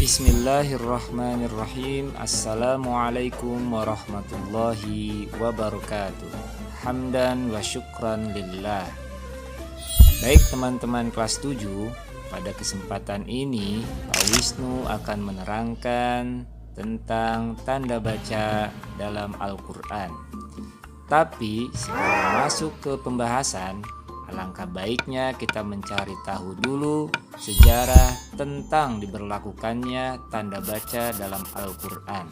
Bismillahirrahmanirrahim. Assalamualaikum warahmatullahi wabarakatuh. Hamdan wa syukran lillah. Baik teman-teman kelas 7, pada kesempatan ini Pak Wisnu akan menerangkan tentang tanda baca dalam Al-Quran. Tapi sebelum masuk ke pembahasan, alangkah baiknya kita mencari tahu dulu sejarah tentang diberlakukannya tanda baca dalam Al-Quran.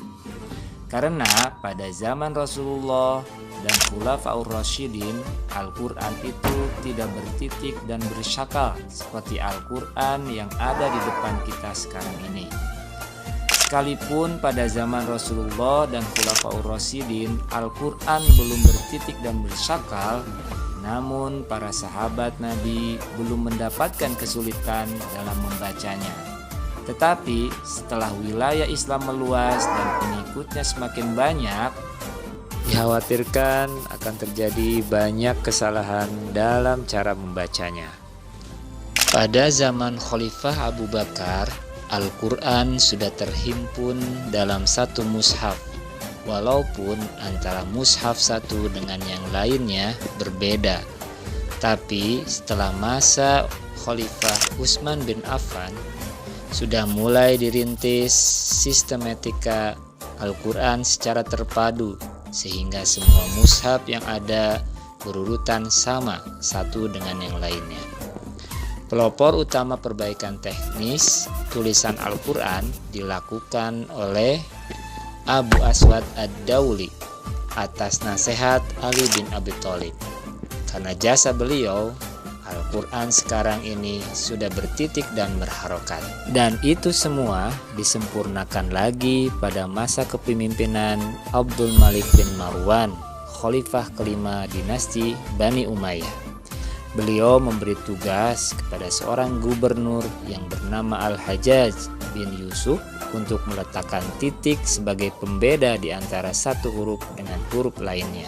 Karena pada zaman Rasulullah dan Khulafaur Rasyidin, Al-Quran itu tidak bertitik dan bersyakal seperti Al-Quran yang ada di depan kita sekarang ini. Sekalipun pada zaman Rasulullah dan Khulafaur Rasyidin Al-Quran belum bertitik dan bersyakal, namun para sahabat Nabi belum mendapatkan kesulitan dalam membacanya. Tetapi setelah wilayah Islam meluas dan pengikutnya semakin banyak, dikhawatirkan akan terjadi banyak kesalahan dalam cara membacanya. Pada zaman Khalifah Abu Bakar, Al-Quran sudah terhimpun dalam satu mushaf, walaupun antara mushaf satu dengan yang lainnya berbeda. Tapi setelah masa Khalifah Utsman bin Affan, sudah mulai dirintis sistematika Al-Quran secara terpadu, sehingga semua mushaf yang ada berurutan sama satu dengan yang lainnya. Pelopor utama perbaikan teknis tulisan Al-Quran dilakukan oleh Abu Aswad Ad-Dauli atas nasihat Ali bin Abi Thalib. Karena jasa beliau, Al-Quran sekarang ini sudah bertitik dan berharokat. Dan itu semua disempurnakan lagi pada masa kepemimpinan Abdul Malik bin Marwan, khalifah kelima dinasti Bani Umayyah. Beliau memberi tugas kepada seorang gubernur yang bernama Al-Hajjaj bin Yusuf untuk meletakkan titik sebagai pembeda di antara satu huruf dengan huruf lainnya.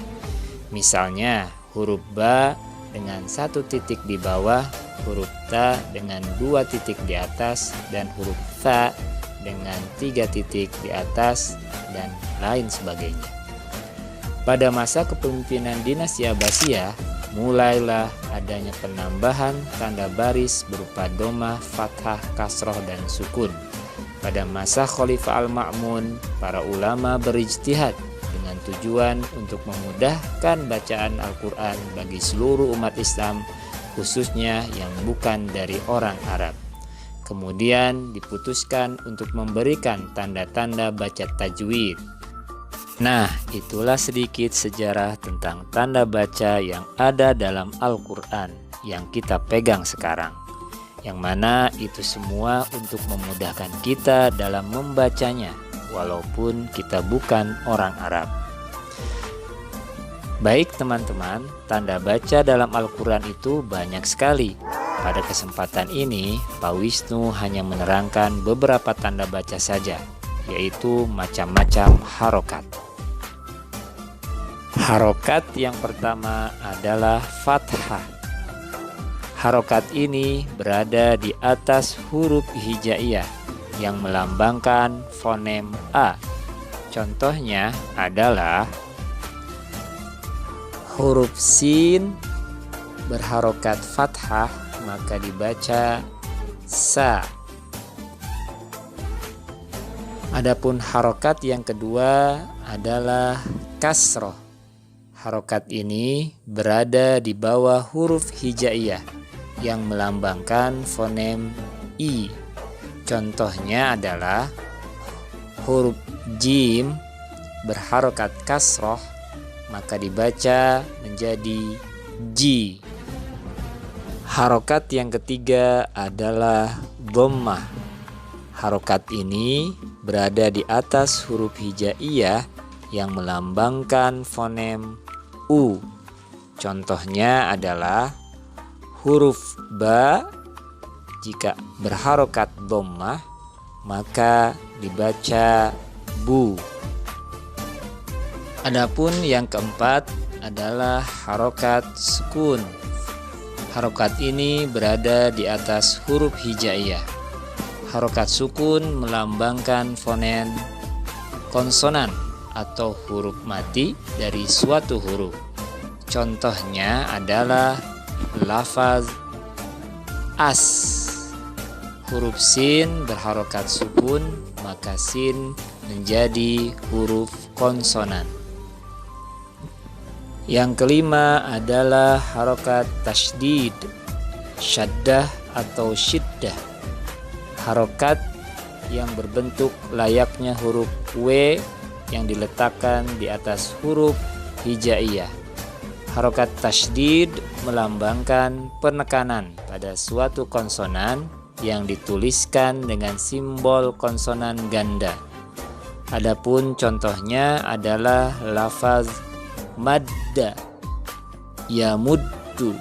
Misalnya huruf ba dengan satu titik di bawah, huruf ta dengan dua titik di atas, dan huruf tha dengan tiga titik di atas, dan lain sebagainya. Pada masa kepemimpinan dinasti Abbasiyah, mulailah adanya penambahan tanda baris berupa domah, fathah, kasroh, dan sukun. Pada masa Khalifah Al-Ma'mun, para ulama berijtihad dengan tujuan untuk memudahkan bacaan Al-Quran bagi seluruh umat Islam, khususnya yang bukan dari orang Arab. Kemudian diputuskan untuk memberikan tanda-tanda baca tajwid. Nah, itulah sedikit sejarah tentang tanda baca yang ada dalam Al-Quran yang kita pegang sekarang, yang mana itu semua untuk memudahkan kita dalam membacanya, walaupun kita bukan orang Arab. Baik teman-teman, tanda baca dalam Al-Quran itu banyak sekali. Pada kesempatan ini, Pak Wisnu hanya menerangkan beberapa tanda baca saja, yaitu macam-macam harokat. Harokat yang pertama adalah fathah. Harokat ini berada di atas huruf hijaiyah yang melambangkan fonem A. Contohnya adalah huruf sin berharokat fathah, maka dibaca sa. Adapun harokat yang kedua adalah kasroh. Harokat ini berada di bawah huruf hijaiyah yang melambangkan fonem I. Contohnya adalah huruf jim berharokat kasroh, maka dibaca menjadi ji. Harokat yang ketiga adalah dhammah. Harokat ini berada di atas huruf hijaiyah yang melambangkan fonem U. Contohnya adalah huruf ba jika berharokat dhammah, maka dibaca bu. Adapun yang keempat adalah harokat sukun. Harokat ini berada di atas huruf hijaiyah. Harokat sukun melambangkan fonem konsonan atau huruf mati dari suatu huruf. Contohnya adalah lafaz as. Huruf sin berharokat sukun, maka sin menjadi huruf konsonan. Yang kelima adalah harokat tasydid, syaddah atau syiddah. Harokat yang berbentuk layaknya huruf W yang diletakkan di atas huruf hijaiyah. Harokat tasydid melambangkan penekanan pada suatu konsonan yang dituliskan dengan simbol konsonan ganda. Adapun contohnya adalah lafaz madda, yamuddu.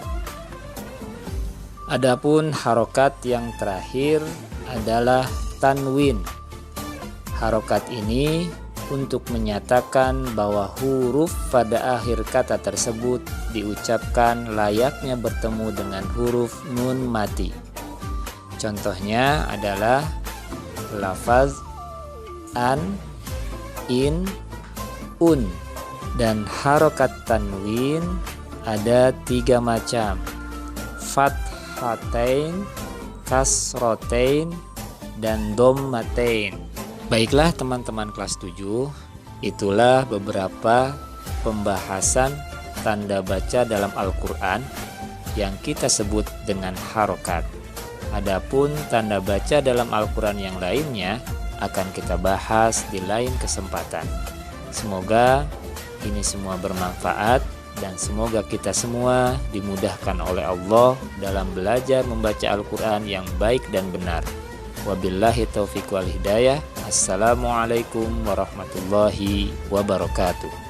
Adapun harokat yang terakhir adalah tanwin. Harokat ini untuk menyatakan bahwa huruf pada akhir kata tersebut diucapkan layaknya bertemu dengan huruf nun mati. Contohnya adalah lafaz an, in, un. Dan harokat tanwin ada 3 macam: fathatain, kasrotain, dan dommatain. Baiklah teman-teman kelas 7, itulah beberapa pembahasan tanda baca dalam Al-Quran yang kita sebut dengan harokat. Adapun tanda baca dalam Al-Quran yang lainnya akan kita bahas di lain kesempatan. Semoga ini semua bermanfaat dan semoga kita semua dimudahkan oleh Allah dalam belajar membaca Al-Quran yang baik dan benar. Wabillahi taufiq wal hidayah. Assalamualaikum warahmatullahi wabarakatuh.